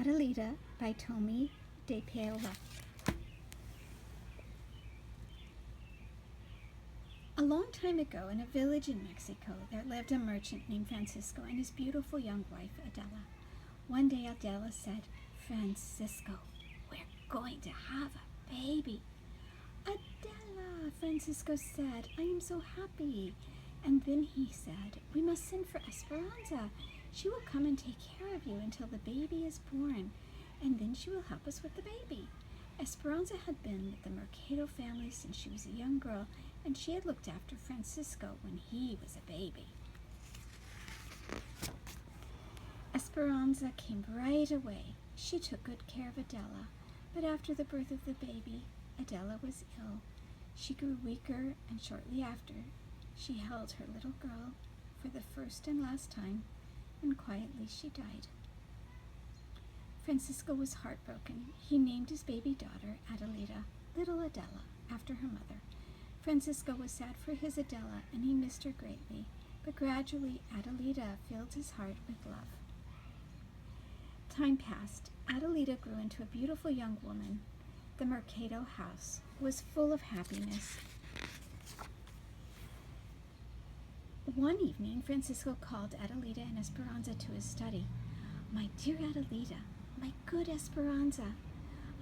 Adelita by Tommy de Paola. A long time ago, in a village in Mexico, there lived a merchant named Francisco and his beautiful young wife, Adela. One day, Adela said, "Francisco, we're going to have a baby." "Adela," Francisco said, "I am so happy." And then he said, "We must send for Esperanza. She will come and take care of you until the baby is born, and then she will help us with the baby." Esperanza had been with the Mercado family since she was a young girl, and she had looked after Francisco when he was a baby. Esperanza came right away. She took good care of Adela, but after the birth of the baby, Adela was ill. She grew weaker, and shortly after, she held her little girl for the first and last time, and quietly she died. Francisco was heartbroken. He named his baby daughter Adelita, little Adela, after her mother. Francisco was sad for his Adela, and he missed her greatly, but gradually Adelita filled his heart with love. Time passed. Adelita grew into a beautiful young woman. The Mercado house was full of happiness. One evening, Francisco called Adelita and Esperanza to his study. "My dear Adelita, my good Esperanza,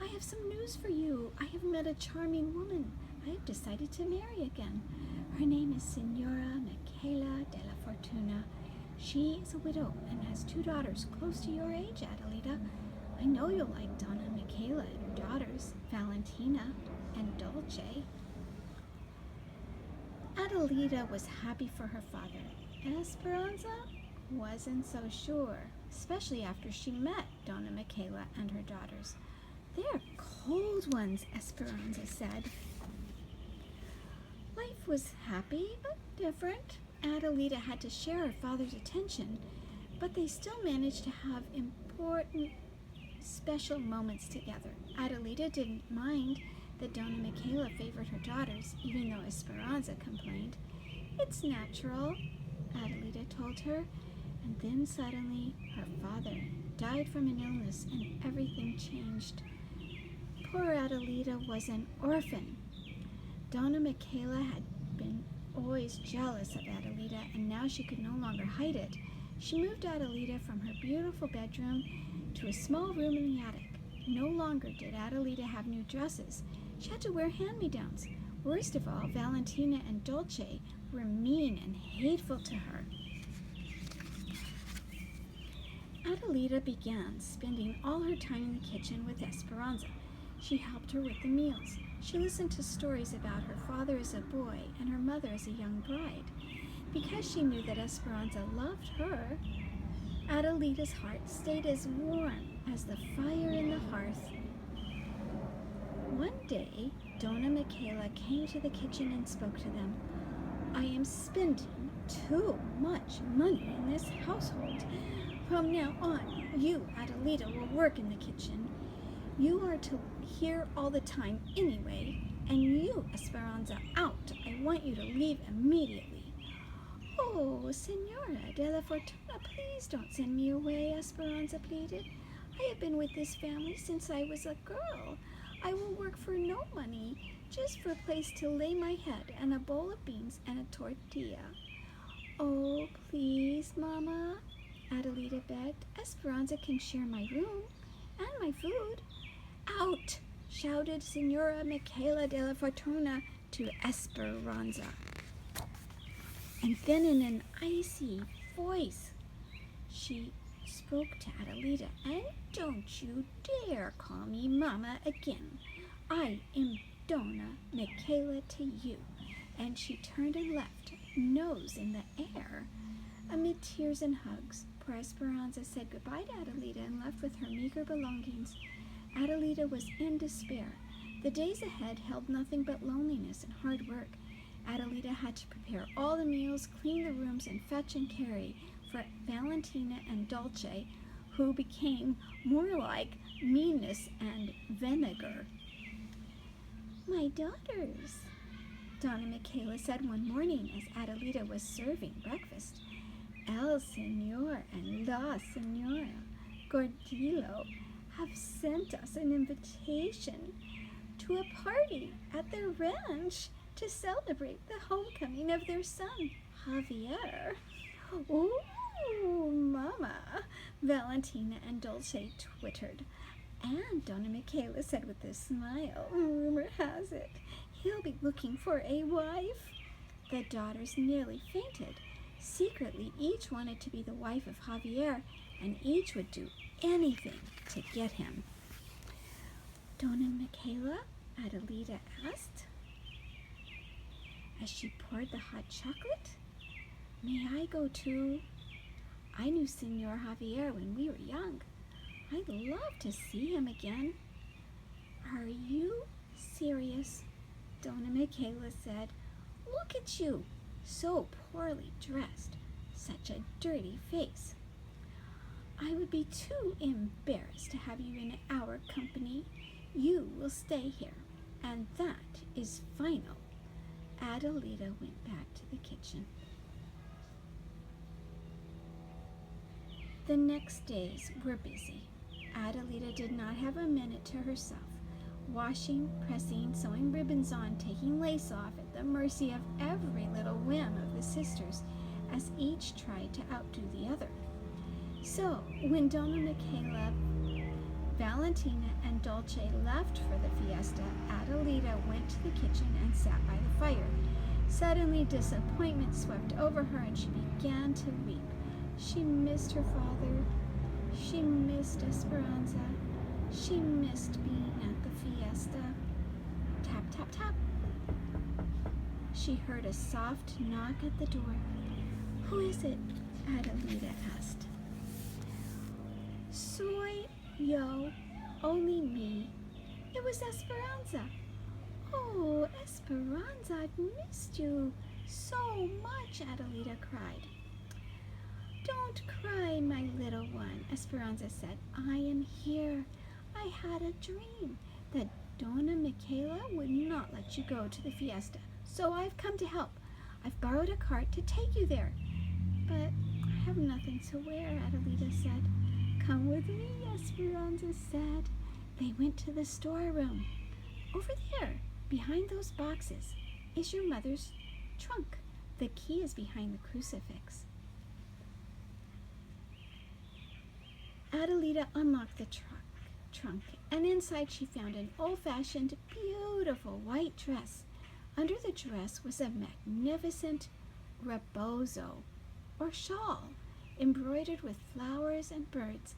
I have some news for you. I have met a charming woman. I have decided to marry again. Her name is Señora Michaela de la Fortuna. She is a widow and has 2 daughters close to your age, Adelita. I know you'll like Donna Michaela and her daughters, Valentina and Dolce." Adelita was happy for her father. Esperanza wasn't so sure, especially after she met Donna Michaela and her daughters. "They're cold ones," Esperanza said. Life was happy but different. Adelita had to share her father's attention, but they still managed to have important, special moments together. Adelita didn't mind that Donna Michaela favored her daughters, even though Esperanza complained. "It's natural," Adelita told her, and then suddenly her father died from an illness and everything changed. Poor Adelita was an orphan. Donna Michaela had been always jealous of Adelita, and now she could no longer hide it. She moved Adelita from her beautiful bedroom to a small room in the attic. No longer did Adelita have new dresses. She had to wear hand-me-downs. Worst of all, Valentina and Dolce were mean and hateful to her. Adelita began spending all her time in the kitchen with Esperanza. She helped her with the meals. She listened to stories about her father as a boy and her mother as a young bride. Because she knew that Esperanza loved her, Adelita's heart stayed as warm as the fire in the hearth. One day, Donna Michaela came to the kitchen and spoke to them. "I am spending too much money in this household. From now on, you, Adelita, will work in the kitchen. You are to here all the time anyway, and you, Esperanza, out. I want you to leave immediately." "Oh, Señora de la Fortuna, please don't send me away," Esperanza pleaded. "I have been with this family since I was a girl. I will work for no money, just for a place to lay my head and a bowl of beans and a tortilla." "Oh, please, Mama," Adelita begged. "Esperanza can share my room and my food." "Out!" shouted Señora Michaela de la Fortuna to Esperanza. And then in an icy voice, she spoke to Adelita. "And don't you dare call me Mama again. I am Donna Michaela to you." And she turned and left, nose in the air. Amid tears and hugs, poor Esperanza said goodbye to Adelita and left with her meager belongings. Adelita was in despair. The days ahead held nothing but loneliness and hard work. Adelita had to prepare all the meals, clean the rooms, and fetch and carry for Valentina and Dolce, who became more like meanness and vinegar. "My daughters," Donna Michaela said one morning as Adelita was serving breakfast. "El Señor and La Señora Gordillo have sent us an invitation to a party at their ranch to celebrate the homecoming of their son, Javier. Ooh, Mama, Valentina and Dulce twittered. And Donna Michaela said with a smile, rumor has it, he'll be looking for a wife. The daughters nearly fainted. Secretly, each wanted to be the wife of Javier, and each would do anything to get him. Donna Michaela, Adelita asked, as she poured the hot chocolate. May I go too? I knew Senor Javier when we were young. I'd love to see him again. Are you serious? Donna Michaela said. Look at you, so poorly dressed, such a dirty face. I would be too embarrassed to have you in our company. You will stay here, and that is final. Adelita went back to the kitchen. The next days were busy. Adelita did not have a minute to herself. Washing, pressing, sewing ribbons on, taking lace off at the mercy of every little whim of the sisters, as each tried to outdo the other. So, when Donna Michaela, Valentina, and Dulce left for the fiesta, Adelita went to the kitchen and sat by the fire. Suddenly, disappointment swept over her, and she began to weep. She missed her father. She missed Esperanza. She missed being at the fiesta. Tap, tap, tap. She heard a soft knock at the door. Who is it? Adelita asked. Soy yo, only me. It was Esperanza. Oh, Esperanza, I've missed you so much, Adelita cried. Don't cry, my little one, Esperanza said. I am here. I had a dream that Donna Michaela would not let you go to the fiesta, so I've come to help. I've borrowed a cart to take you there. But I have nothing to wear, Adelita said. Come with me, Esperanza said. They went to the storeroom. Over there, behind those boxes, is your mother's trunk. The key is behind the crucifix. Adelita unlocked the trunk, and inside she found an old-fashioned, beautiful white dress. Under the dress was a magnificent rebozo, or shawl, embroidered with flowers and birds.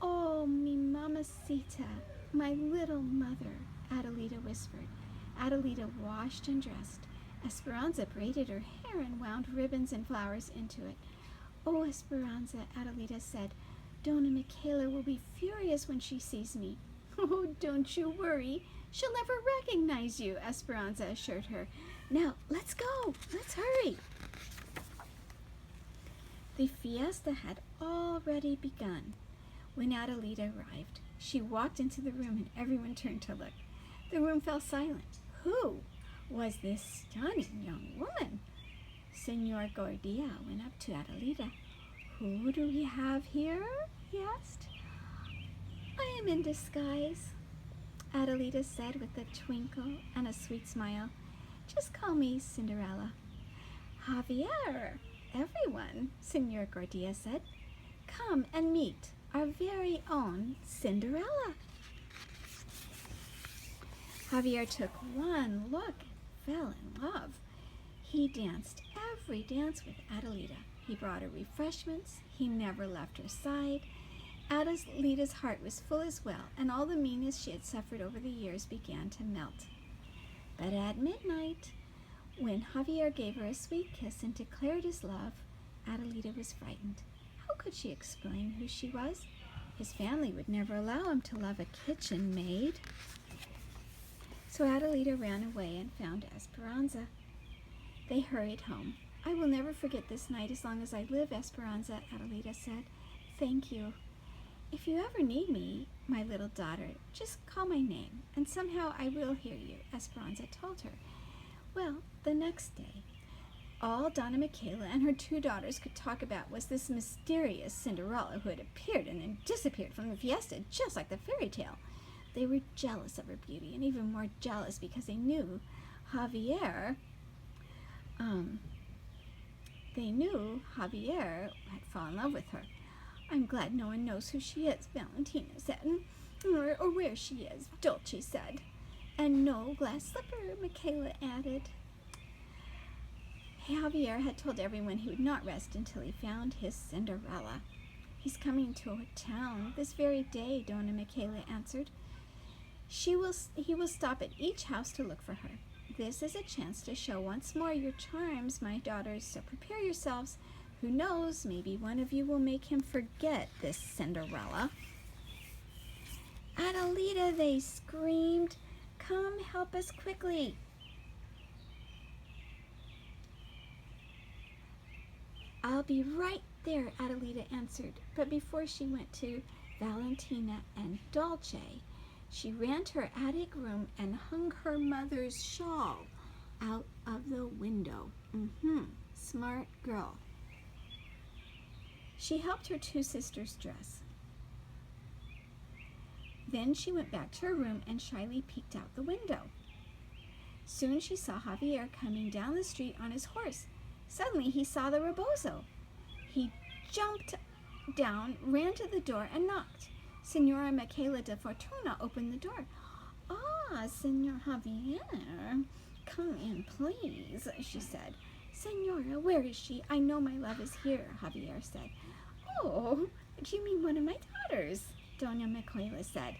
Oh, mi mamacita, my little mother, Adelita whispered. Adelita washed and dressed. Esperanza braided her hair and wound ribbons and flowers into it. Oh, Esperanza, Adelita said, Donna Michaela will be furious when she sees me. Oh, don't you worry. She'll never recognize you, Esperanza assured her. Now, let's go. Let's hurry. The fiesta had already begun. When Adelita arrived, she walked into the room and everyone turned to look. The room fell silent. Who was this stunning young woman? Senor Gordia went up to Adelita. Who do we have here? He asked. I am in disguise, Adelita said with a twinkle and a sweet smile. Just call me Cinderella. Javier, everyone, Senor Gordia said. Come and meet our very own Cinderella. Javier took one look and fell in love. He danced every dance with Adelita. He brought her refreshments. He never left her side. Adelita's heart was full as well, and all the meanness she had suffered over the years began to melt. But at midnight, when Javier gave her a sweet kiss and declared his love, Adelita was frightened. How could she explain who she was? His family would never allow him to love a kitchen maid. So Adelita ran away and found Esperanza. They hurried home. I will never forget this night as long as I live, Esperanza, Adelita said. Thank you. If you ever need me, my little daughter, just call my name, and somehow I will hear you, Esperanza told her. Well, the next day, All Donna Michaela and her two daughters could talk about was this mysterious Cinderella who had appeared and then disappeared from the fiesta, just like the fairy tale. They were jealous of her beauty, and even more jealous because they knew Javier had fallen in love with her. I'm glad no one knows who she is, Valentina said, or where she is, Dolce said. And no glass slipper, Michaela added. Javier had told everyone he would not rest until he found his Cinderella. He's coming to a town this very day, Donna Michaela answered. He will stop at each house to look for her. This is a chance to show once more your charms, my daughters, so prepare yourselves. Who knows, maybe one of you will make him forget this Cinderella. Adelita, they screamed. Come help us quickly. I'll be right there, Adelita answered. But before she went to Valentina and Dolce, she ran to her attic room and hung her mother's shawl out of the window. Smart girl. She helped her two sisters dress. Then she went back to her room and shyly peeked out the window. Soon she saw Javier coming down the street on his horse. Suddenly he saw the rebozo. He jumped down, ran to the door, and knocked. Senora Michaela de Fortuna opened the door. Ah, Senor Javier, come in, please, she said. Senora, where is she? I know my love is here, Javier said. Oh, do you mean one of my daughters? Dona Michaela said.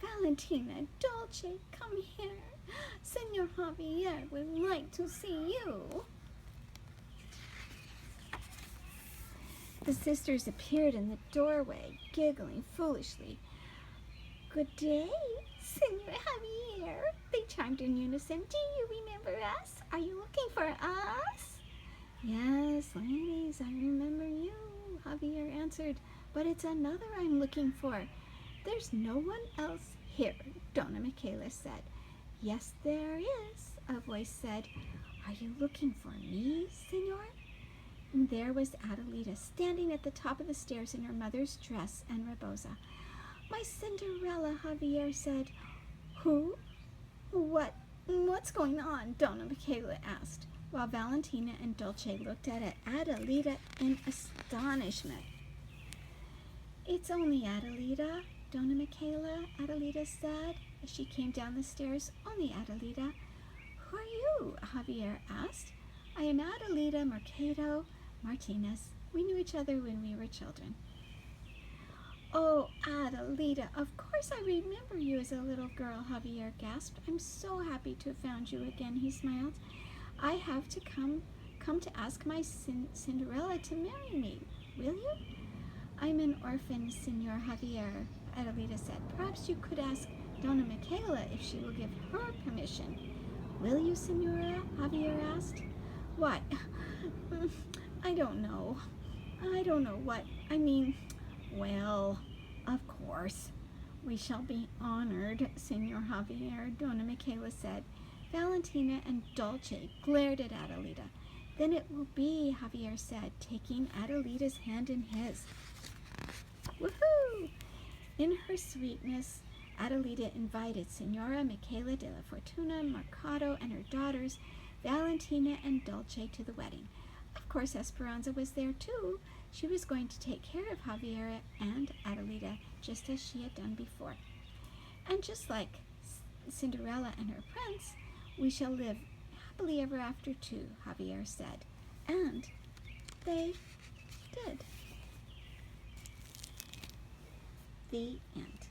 Valentina, Dolce, come here. Senor Javier would like to see you. The sisters appeared in the doorway, giggling foolishly. Good day, Senor Javier, they chimed in unison. Do you remember us? Are you looking for us? Yes, ladies, I remember you, Javier answered, but it's another I'm looking for. There's no one else here, Donna Michaela said. Yes, there is, a voice said. Are you looking for me, Senor? And there was Adelita standing at the top of the stairs in her mother's dress and reboza. My Cinderella, Javier said. Who? What's going on? Donna Michaela asked, while Valentina and Dolce looked at Adelita in astonishment. It's only Adelita, Donna Michaela, Adelita said as she came down the stairs. Only Adelita. Who are you? Javier asked. I am Adelita Mercado Martinez. We knew each other when we were children. Oh, Adelita, of course I remember you as a little girl, Javier gasped. I'm so happy to have found you again, he smiled. I have to come to ask my Cinderella to marry me. Will you? I'm an orphan, Senor Javier, Adelita said. Perhaps you could ask Donna Michaela if she will give her permission. Will you, Senora? Javier asked. What? I don't know. I don't know what. I mean, well, of course. We shall be honored, Senor Javier, Donna Michaela said. Valentina and Dolce glared at Adelita. Then it will be, Javier said, taking Adelita's hand in his. Woohoo! In her sweetness, Adelita invited Senora Michaela de la Fortuna Mercado and her daughters, Valentina and Dolce, to the wedding. Of course, Esperanza was there too. She was going to take care of Javier and Adelita, just as she had done before. And just like Cinderella and her prince, we shall live happily ever after too, Javier said. And they did. The end.